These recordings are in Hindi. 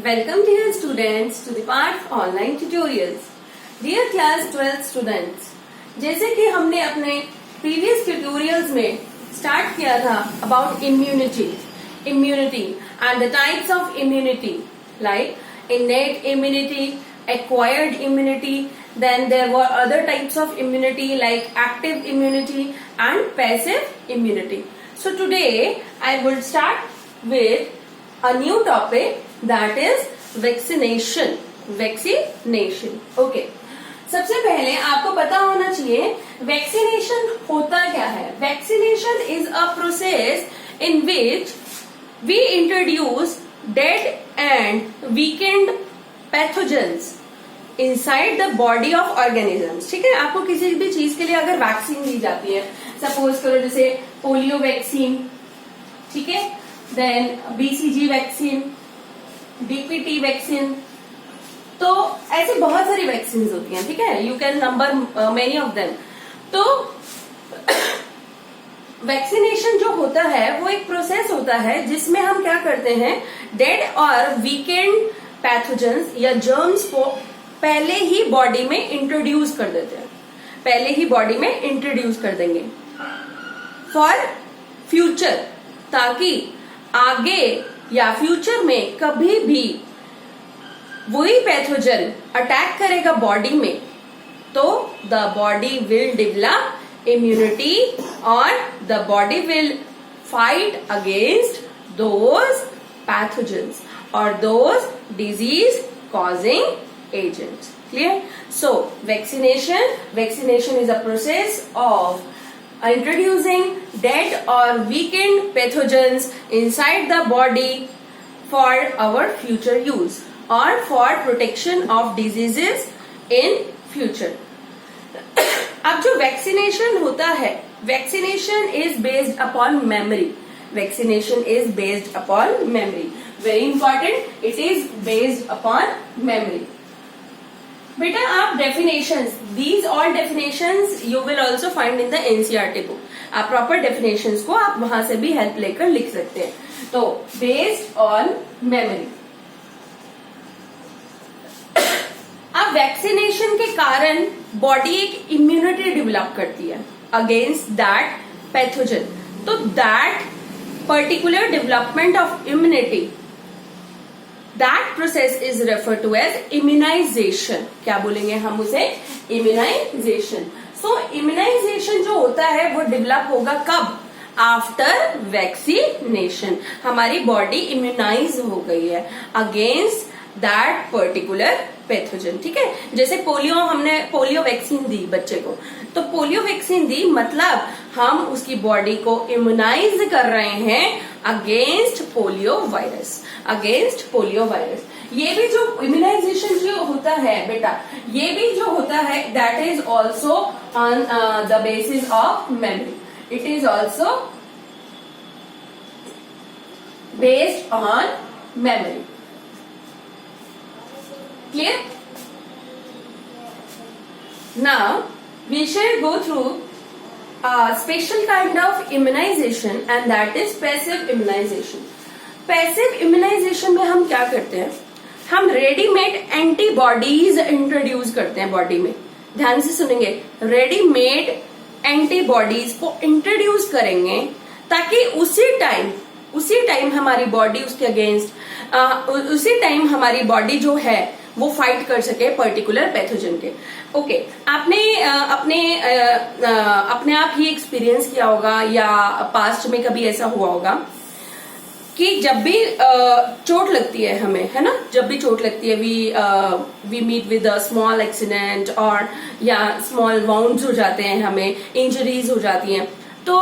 Welcome dear students to the part of online tutorials. Dear class 12 students, जैसे कि हमने अपने previous tutorials में start किया था about immunity and the types of immunity like innate immunity, acquired immunity, then there were other types of immunity like active immunity and passive immunity. So today I will start with a new topic that is vaccination. Okay. सबसे पहले आपको पता होना चाहिए वैक्सीनेशन होता क्या है. Vaccination is a process in which we introduce dead and weakened pathogens inside the body of organisms. ठीक है, आपको किसी भी चीज के लिए अगर वैक्सीन दी जाती है, सपोज करो जैसे पोलियो वैक्सीन, ठीक है, then BCG vaccine, DPT vaccine, तो ऐसे बहुत सारी वैक्सीन होती हैं. ठीक है, you can number many of them. तो वैक्सीनेशन जो होता है वो एक प्रोसेस होता है जिसमें हम क्या करते हैं, डेड और वीकेंड पैथोजेंस या जर्म्स को पहले ही बॉडी में इंट्रोड्यूस कर देते हैं, पहले ही बॉडी में इंट्रोड्यूस कर देंगे फॉर फ्यूचर, ताकि आगे या फ्यूचर में कभी भी वही पैथोजन अटैक करेगा बॉडी में तो the body will develop immunity और the body will fight against those pathogens और those disease causing agents. Clear? So vaccination is a process of introducing dead or weakened pathogens inside the body for our future use or for protection of diseases in future. अब जो वैक्सीनेशन होता है, vaccination is based upon memory. Vaccination is based upon memory. Very important, it is based upon memory. बेटा आप definitions, these all definitions you will also find in the NCERT book. आप प्रॉपर डेफिनेशंस को आप वहां से भी हेल्प लेकर लिख सकते हैं. तो बेस्ड ऑन मेमोरी. अब वैक्सीनेशन के कारण बॉडी एक इम्यूनिटी डेवलप करती है अगेंस्ट दैट पैथोजन. तो that particular development of immunity, that process is referred to as immunization. क्या बोलेंगे हम उसे? immunization. So immunization जो होता है वो डेवलप होगा कब? After vaccination. हमारी बॉडी इम्यूनाइज हो गई है अगेंस्ट दैट पर्टिकुलर पैथोजन. ठीक है, जैसे हमने पोलियो वैक्सीन दी बच्चे को, तो पोलियो वैक्सीन दी मतलब हम उसकी बॉडी को इम्यूनाइज कर रहे हैं अगेंस्ट पोलियो वायरस. ये भी जो इम्यूनाइजेशन जो होता है बेटा, ये भी जो होता है that is also on the basis of memory. It is also based on memory. Clear? Now we shall go through a special kind of immunization and that is passive immunization. Passive immunization में हम क्या करते हैं, हम रेडीमेड एंटीबॉडीज इंट्रोड्यूस करते हैं बॉडी में. ध्यान से सुनेंगे, रेडीमेड एंटीबॉडीज को इंट्रोड्यूस करेंगे ताकि उसी टाइम हमारी बॉडी उसके अगेंस्ट, उसी टाइम हमारी बॉडी जो है वो फाइट कर सके पर्टिकुलर पैथोजन के. ओके, आपने अपने आप ही एक्सपीरियंस किया होगा या पास्ट में कभी ऐसा हुआ होगा कि जब भी चोट लगती है हमें, है ना, जब भी चोट लगती है we meet with a small accident और या स्मॉल वाउंड्स हो जाते हैं, हमें इंजरीज हो जाती हैं, तो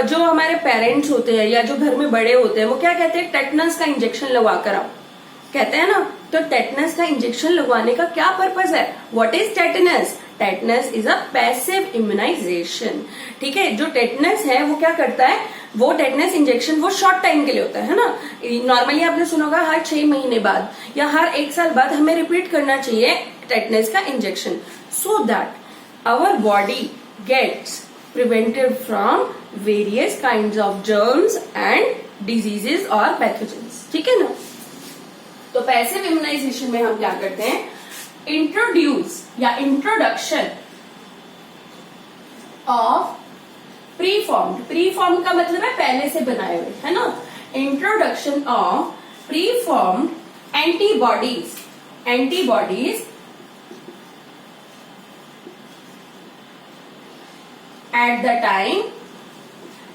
जो हमारे पेरेंट्स होते हैं या जो घर में बड़े होते हैं वो क्या कहते हैं, टेटनस का इंजेक्शन लगवा कर आओ, कहते हैं ना. तो टेटनस का इंजेक्शन लगवाने का क्या पर्पस है? What is tetanus? Tetanus is a passive immunization. ठीक है, जो टेटनस है वो क्या करता है, वो टेटनस इंजेक्शन वो शॉर्ट टाइम के लिए होता है ना. नॉर्मली आपने सुना होगा हर 6 महीने बाद या हर 1 साल बाद हमें रिपीट करना चाहिए टेटनस का injection, so that our body gets prevented from various kinds of germs and diseases और पैथोजेंस. ठीक है ना. तो पैसिव इम्यूनाइजेशन में हम क्या करते हैं, इंट्रोड्यूस या इंट्रोडक्शन ऑफ प्रीफॉर्म्ड, प्रीफॉर्म्ड का मतलब है पहले से बनाए हुए, है ना, introduction of preformed antibodies, antibodies at the time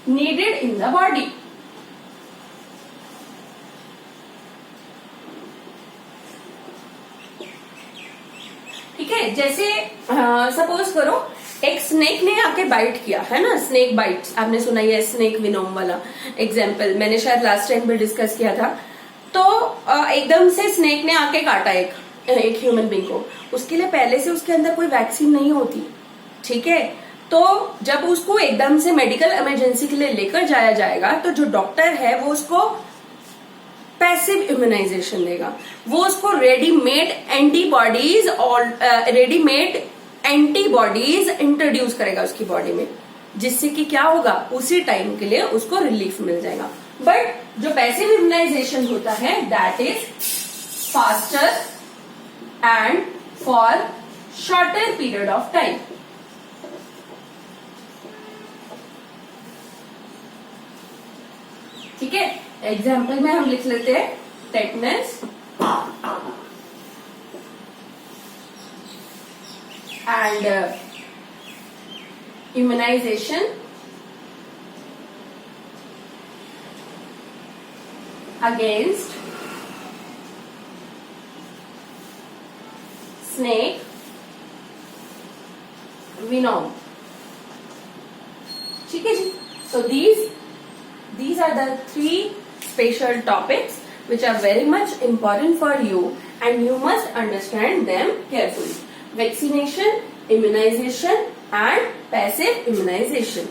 needed in the body. ठीक है, जैसे सपोज करो एक स्नेक ने आके बाइट किया, है ना, स्नेक बाइट्स आपने सुना ही है, स्नेक विनोम वाला एग्जाम्पल मैंने शायद लास्ट टाइम भी डिस्कस किया था। तो एकदम से स्नेक ने आके काटा एक ह्यूमन बींग को, उसके लिए पहले से उसके अंदर कोई वैक्सीन नहीं होती, ठीक है। तो जब उसको एकदम से मेडिकल इमरजेंसी के लिए लेकर जाया जाएगा तो जो डॉक्टर है वो उसको पैसिव इम्यूनाइजेशन देगा, वो उसको रेडीमेड एंटीबॉडीज और रेडीमेड एंटीबॉडीज इंट्रोड्यूस करेगा उसकी बॉडी में, जिससे कि क्या होगा, उसी टाइम के लिए उसको रिलीफ मिल जाएगा। बट जो पैसिव इम्यूनाइजेशन होता है that is faster and for shorter period of time. ठीक है, एग्जाम्पल में हम लिख लेते हैं tetanus and immunization against snake venom. ठीक है जी, so these are the three special topics which are very much important for you and you must understand them carefully. Vaccination, immunization and passive immunization.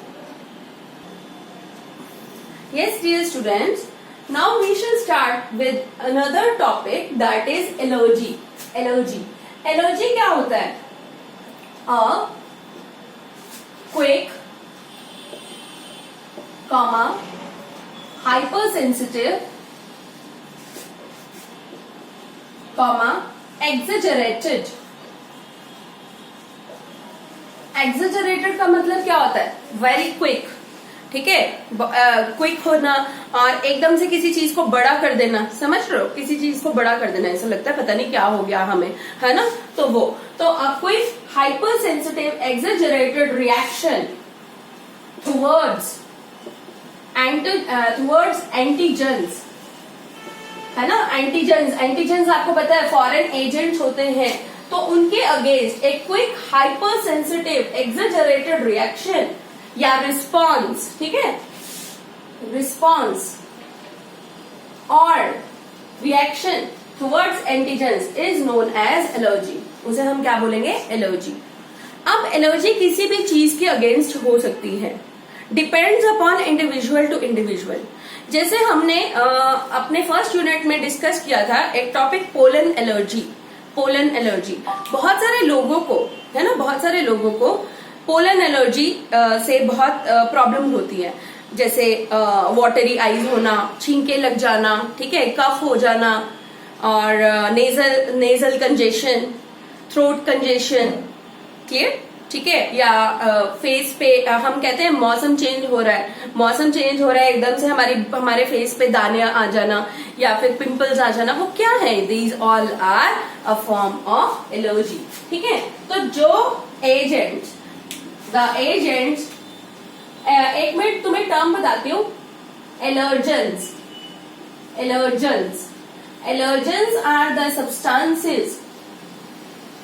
Yes dear students, now we shall start with another topic that is allergy. Allergy क्या होता है? A quick, hypersensitive, exaggerated। exaggerated का मतलब क्या होता है, वेरी क्विक, ठीक है, क्विक होना और एकदम से किसी चीज को बड़ा कर देना, समझ रहे हो, किसी चीज को बड़ा कर देना, ऐसा लगता है पता नहीं क्या हो गया हमें, है ना, तो वो तो quick hypersensitive exaggerated reaction towards antigens, है ना, एंटीजेंस आपको पता है फॉरेन एजेंट्स होते हैं, तो उनके अगेंस्ट एक quick hyper sensitive exaggerated reaction या रिस्पॉन्स, ठीक है, रिस्पॉन्स और reaction towards antigens is known as allergy, उसे हम क्या बोलेंगे, एलर्जी। अब एलर्जी किसी भी चीज के अगेंस्ट हो सकती है, depends upon individual to individual. जैसे हमने अपने फर्स्ट यूनिट में डिस्कस किया था एक topic pollen allergy. Pollen allergy बहुत सारे लोगों को, है ना, बहुत सारे लोगों को पोलन एलर्जी से बहुत प्रॉब्लम होती है, जैसे वाटरी आईज होना, छींके लग जाना, ठीक है, कफ हो जाना और nasal congestion, throat congestion, clear, ठीक है, या फेस पे हम कहते हैं मौसम चेंज हो रहा है, मौसम चेंज हो रहा है एकदम से हमारे फेस पे दाने आ जाना या फिर पिंपल्स आ जाना, वो क्या है, these all are a form of allergy. ठीक है, तो जो एजेंट्स, द एजेंट्स, एक मिनट तुम्हें टर्म बताती हूँ, allergens, allergens, allergens are the substances,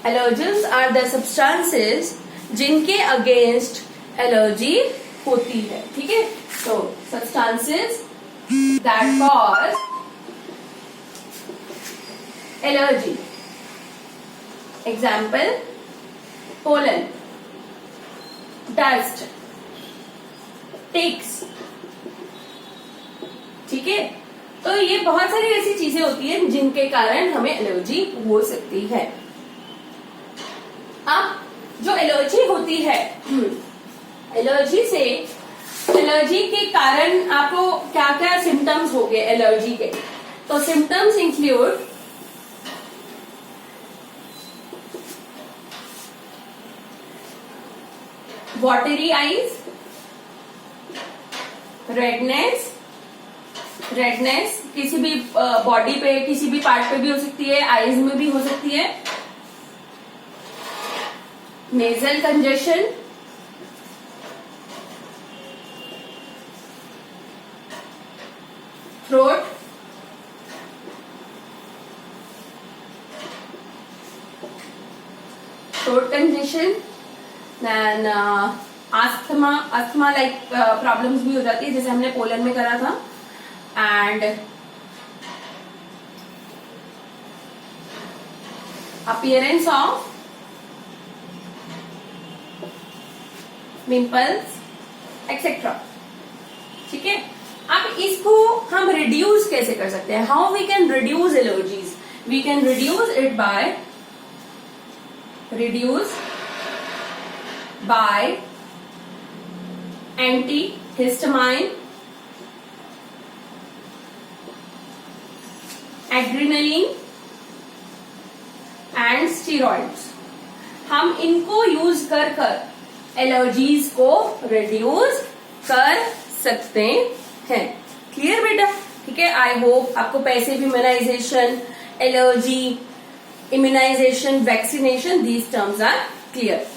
allergens are the substances जिनके अगेंस्ट एलर्जी होती है, ठीक है, तो substances that cause allergy, example pollen, dust, ticks, ठीक है, तो ये बहुत सारी ऐसी चीजें होती हैं जिनके कारण हमें एलर्जी हो सकती है। अब जो एलर्जी होती है, एलर्जी से, एलर्जी के कारण आपको क्या क्या सिम्टम्स हो गए एलर्जी के, तो symptoms include watery eyes, redness किसी भी बॉडी पे, किसी भी पार्ट पे भी हो सकती है, आईज में भी हो सकती है। Nasal congestion, throat, congestion, then asthma like problems भी हो जाती है, जैसे हमने पोलन में करा था। And appearance of pimples etcetera. ठीक है, अब इसको हम रिड्यूस कैसे कर सकते हैं? How we can reduce allergies? We can reduce it by antihistamine, adrenaline and steroids. हम इनको यूज कर एलर्जीज को रिड्यूस कर सकते हैं। क्लियर बेटा? ठीक है, आई होप आपको passive immunization, allergy, immunization, vaccination, these terms are clear.